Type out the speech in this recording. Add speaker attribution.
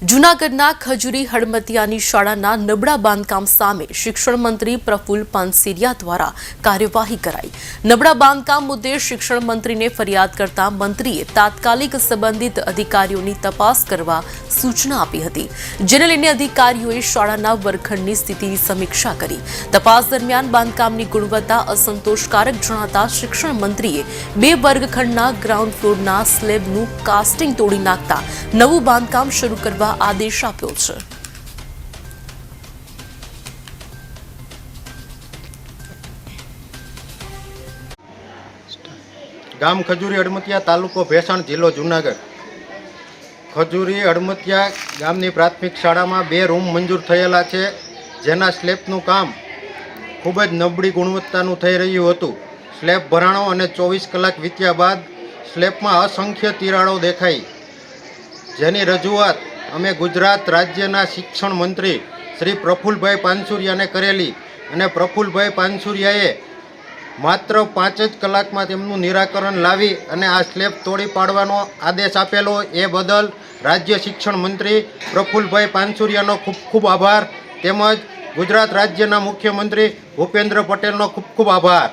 Speaker 1: જૂનાગઢના ખજૂરી હડમતિયાની શાળાના નબળા બાંધકામ સામે શિક્ષણ મંત્રી પ્રફુલ્લ પાનસેરિયા દ્વારા કાર્યવાહી કરાઈ। નબળા બાંધકામ મુદ્દે શિક્ષણ મંત્રીને ફરિયાદ કરતા મંત્રીએ તાત્કાલિક સંબંધિત અધિકારીઓની તપાસ કરવા સૂચના આપી હતી, જેને લઈને અધિકારીઓએ શાળાના વર્ગખંડની સ્થિતિની સમીક્ષા કરી। તપાસ દરમિયાન બાંધકામની ગુણવત્તા અસંતોષકારક જણાતા શિક્ષણ મંત્રીએ 2 વર્ગખંડના ગ્રાઉન્ડ ફ્લોરના સ્લેબનું કાસ્ટિંગ તોડી નાખતા નવું બાંધકામ શરૂ કરવા આદેશ આપ્યો છે।
Speaker 2: ગામ ખજૂરી હડમતિયા, તાલુકો ભેસાણ, જિલ્લો જૂનાગઢ। ખજૂરી હડમતિયા ગામની પ્રાથમિક શાળામાં 2 રૂમ મંજૂર થયેલા છે, જેના સ્લેબનું કામ ખૂબ જ નબળી ગુણવત્તાનું થઈ રહ્યું હતું। સ્લેબ ભરાણો અને 24 કલાક વીત્યા બાદ સ્લેબમાં અસંખ્ય તિરાડો દેખાઈ, જેની રજૂઆત અમે ગુજરાત રાજ્યના શિક્ષણ મંત્રી શ્રી પ્રફુલ્લભાઈ પાનસુરિયાને કરેલી અને પ્રફુલ્લભાઈ પાનસુરિયાએ માત્ર 5 જ કલાકમાં તેમનું નિરાકરણ લાવી અને આ સ્લેબ તોડી પાડવાનો આદેશ આપેલો। એ બદલ રાજ્ય શિક્ષણ મંત્રી પ્રફુલ્લભાઈ પાનસુરિયાનો ખૂબ ખૂબ આભાર, તેમજ ગુજરાત રાજ્યના મુખ્યમંત્રી ભૂપેન્દ્ર પટેલનો ખૂબ ખૂબ આભાર।